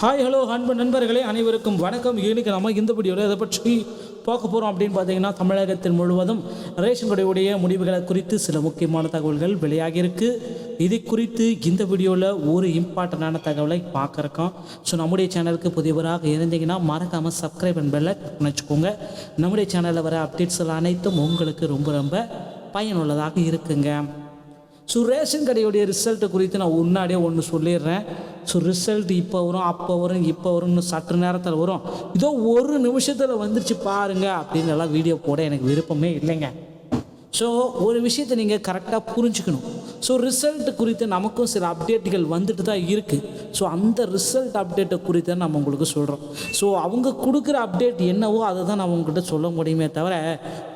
Hi hello அன்பு நண்பர்களே அனைவருக்கும் வணக்கம். இன்னைக்கு நம்ம இந்த வீடியோவில் எதை பற்றி பார்க்க போகிறோம் அப்படின்னு பார்த்தீங்கன்னா, தமிழகத்தில் முழுவதும் ரேஷன் கடையுடைய முடிவுகளை குறித்து சில முக்கியமான தகவல்கள் வெளியாகியிருக்கு. இது குறித்து இந்த வீடியோவில் ஒரு இம்பார்ட்டண்டான தகவலை பார்க்குறோம். ஸோ நம்முடைய சேனலுக்கு புதியவராக இருந்தீங்கன்னா மறக்காமல் சப்ஸ்கிரைப் அண்ட் பெல்லை வச்சுக்கோங்க. நம்முடைய சேனலில் வர அப்டேட்ஸ் அனைத்தும் உங்களுக்கு ரொம்ப பயனுள்ளதாக இருக்குங்க. ஸோ ரேஷன் கடையுடைய ரிசல்ட்டு குறித்து நான் முன்னாடியே ஒன்று சொல்லிடுறேன். ஸோ ரிசல்ட் இப்போ வரும், அப்போ வரும், இப்போ வரும்னு சற்று நேரத்தில் வரும், இதோ ஒரு நிமிஷத்தில் வந்துருச்சு பாருங்கள் அப்படின்னு எல்லாம் வீடியோ போட எனக்கு விருப்பமே இல்லைங்க. ஸோ ஒரு விஷயத்தை நீங்கள் கரெக்டாக புரிஞ்சுக்கணும். ஸோ ரிசல்ட் குறித்து நமக்கும் சில அப்டேட்டுகள் வந்துட்டு தான் இருக்குது. ஸோ அந்த ரிசல்ட் அப்டேட்டை குறித்து நம்ம உங்களுக்கு சொல்கிறோம். ஸோ அவங்க கொடுக்குற அப்டேட் என்னவோ அதை தான் நம்ம உங்கள்கிட்ட சொல்ல முடியுமே தவிர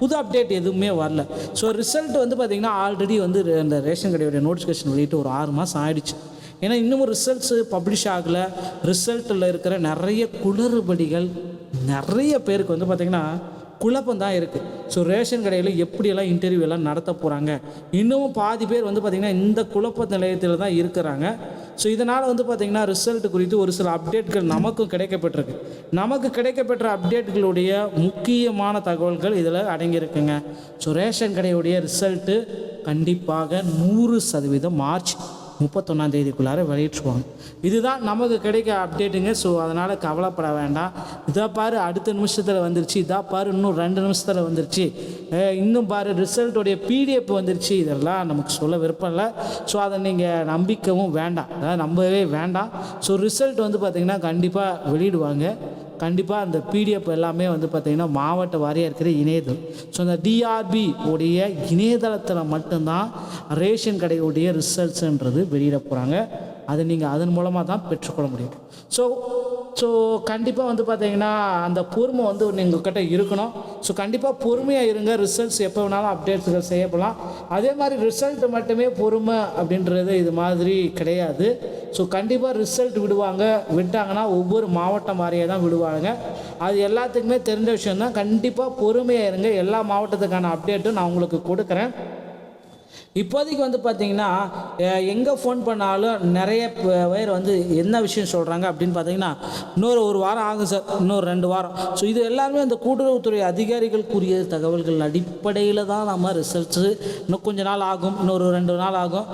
புது அப்டேட் எதுவுமே வரல. ஸோ ரிசல்ட் பார்த்திங்கன்னா ஆல்ரெடி அந்த ரேஷன் கடையோடைய நோட்டிஃபிகேஷன் வெளியிட்டு ஒரு 6 மாதம் ஆகிடுச்சு. ஏன்னா இன்னமும் ரிசல்ட்ஸு பப்ளிஷ் ஆகலை. ரிசல்ட்டில் இருக்கிற நிறைய குளறுபடிகள் நிறைய பேருக்கு பார்த்திங்கன்னா குழப்பம் தான் இருக்குது. ஸோ ரேஷன் கடையில் எப்படியெல்லாம் இன்டர்வியூ எல்லாம் நடத்த போகிறாங்க, இன்னமும் பாதி பேர் பார்த்திங்கன்னா இந்த குழப்ப நிலையத்தில் தான் இருக்கிறாங்க. ஸோ இதனால் பார்த்திங்கன்னா ரிசல்ட் குறித்து ஒரு சில அப்டேட்கள் நமக்கும் கிடைக்கப்பட்டிருக்கு. நமக்கு கிடைக்கப்பெற்ற அப்டேட்களுடைய முக்கியமான தகவல்கள் இதில் அடங்கியிருக்குங்க. ஸோ ரேஷன் கடையுடைய ரிசல்ட்டு கண்டிப்பாக 100% மார்ச் 31 வெளியிட்டுருவாங்க. இதுதான் நமக்கு கிடைக்க அப்டேட்டுங்க. ஸோ அதனால் கவலைப்பட வேண்டாம். இதை பாரு அடுத்த நிமிஷத்தில் வந்துருச்சு, இதாக பாரு இன்னும் 2 நிமிஷத்தில் வந்துருச்சு, இன்னும் பாரு ரிசல்ட்டோடைய பிடிஎஃப் வந்துருச்சு, இதெல்லாம் நமக்கு சொல்ல விருப்பம் இல்லை. ஸோ அதை நீங்கள் நம்பிக்கவும் வேண்டாம், அதாவது நம்பவே வேண்டாம். ஸோ ரிசல்ட் பார்த்திங்கன்னா கண்டிப்பாக வெளியிடுவாங்க. கண்டிப்பாக அந்த பிடிஎஃப் எல்லாமே பார்த்திங்கன்னா மாவட்ட வாரியாக இருக்கிற இணையதளம். ஸோ அந்த டிஆர்பி உடைய இணையதளத்தில் மட்டும்தான் ரேஷன் கடையுடைய ரிசல்ட்ஸுன்றது வெளியிட போகிறாங்க. அதை நீங்கள் அதன் மூலமாக தான் பெற்றுக்கொள்ள முடியும். ஸோ கண்டிப்பாக பார்த்திங்கன்னா அந்த பொறுமை உங்கள்கிட்ட இருக்கணும். ஸோ கண்டிப்பாக பொறுமையாக இருங்க. ரிசல்ட்ஸ் எப்போ வேணாலும் அப்டேட்ஸுகள் செய்யப்படலாம். அதே மாதிரி ரிசல்ட் மட்டுமே பொறுமை அப்படின்றது இது மாதிரி கிடையாது. ஸோ கண்டிப்பாக ரிசல்ட் விட்டாங்கன்னா ஒவ்வொரு மாவட்டம் வாரியாக தான் விடுவாங்க. அது எல்லாத்துக்குமே தெரிஞ்ச விஷயந்தான். கண்டிப்பாக பொறுமையாக இருங்க. எல்லா மாவட்டத்துக்கான அப்டேட்டும் நான் உங்களுக்கு கொடுக்குறேன். இப்போதைக்கு பார்த்திங்கன்னா எங்கே ஃபோன் பண்ணாலும் நிறைய பேர் என்ன விஷயம் சொல்கிறாங்க அப்படின்னு பார்த்தீங்கன்னா, இன்னொரு 1 வாரம் ஆகும் சார், இன்னொரு 2 வாரம். ஸோ இது எல்லாருமே அந்த கூட்டுறவுத்துறை அதிகாரிகள் கூறிய தகவல்கள் அடிப்படையில் தான் நம்ம ரிசல்ட்ஸு இன்னும் கொஞ்சம் நாள் ஆகும், இன்னொரு 2 நாள் ஆகும்,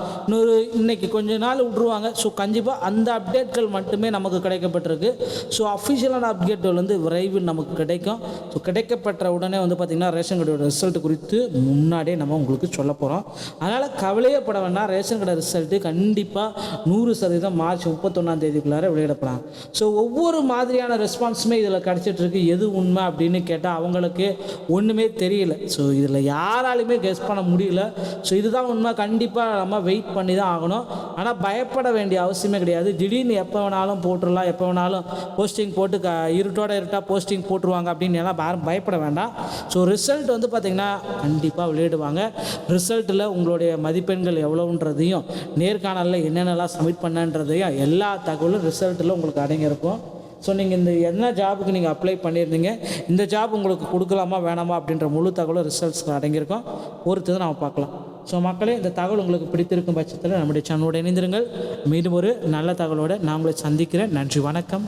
இன்னைக்கு கொஞ்ச நாள் விட்ருவாங்க. ஸோ கண்டிப்பாக அந்த அப்டேட்கள் மட்டுமே நமக்கு கிடைக்கப்பட்டிருக்கு. ஸோ அஃபிஷியலான அப்டேட்கள் விரைவில் நமக்கு கிடைக்கும். ஸோ கிடைக்கப்பட்ட உடனே பார்த்திங்கன்னா ரேஷன் கடையோட ரிசல்ட் குறித்து முன்னாடியே நம்ம உங்களுக்கு சொல்ல போகிறோம். அதனால் கவலையே பட வேண்டாம். ரேஷன் கடை ரிசல்ட்டு கண்டிப்பாக 100% மார்ச் 31 வெளியிடப்படாங்க. ஸோ ஒவ்வொரு மாதிரியான ரெஸ்பான்ஸுமே இதில் கிடச்சிட்ருக்கு. எது உண்மை அப்படின்னு கேட்டால் அவங்களுக்கு ஒன்றுமே தெரியல. ஸோ இதில் யாராலையுமே கெஸ் பண்ண முடியல. ஸோ இதுதான் உண்மை. கண்டிப்பாக நம்ம வெயிட் பண்ணி தான் ஆகணும். ஆனால் பயப்பட வேண்டிய அவசியமே கிடையாது. திடீர்னு எப்போ வேணாலும் போட்டுடலாம், எப்போ வேணாலும் போஸ்டிங் போட்டு இருட்டாக போஸ்டிங் போட்டுருவாங்க அப்படின்னு எல்லாம் யாரும் பயப்பட வேண்டாம். ஸோ ரிசல்ட் பார்த்திங்கன்னா கண்டிப்பாக வெளியிடுவாங்க. ரிசல்ட்டில் உங்களுடைய மதிப்பெண்கள் எவ்வளோன்றதையும் நேர்காணலில் என்னென்னலாம் சப்மிட் பண்ணன்றதையும் எல்லா தகவலும் ரிசல்ட்டில் உங்களுக்கு அடங்கியிருக்கும். ஸோ நீங்கள் என்ன ஜாபுக்கு நீங்கள் அப்ளை பண்ணியிருந்தீங்க, இந்த ஜாப் உங்களுக்கு கொடுக்கலாமா வேணாமா அப்படின்ற முழு தகவலும் ரிசல்ட்ஸில் அடங்கியிருக்கும். பொறுத்து நம்ம பார்க்கலாம். ஸோ மக்களே, இந்த தகவல் உங்களுக்கு பிடித்திருக்கும் பட்சத்தில் நம்முடைய சேனலோடு இணைந்திருங்கள். மீண்டும் ஒரு நல்ல தகவலோடு நான் உங்களை சந்திக்கிறேன். நன்றி, வணக்கம்.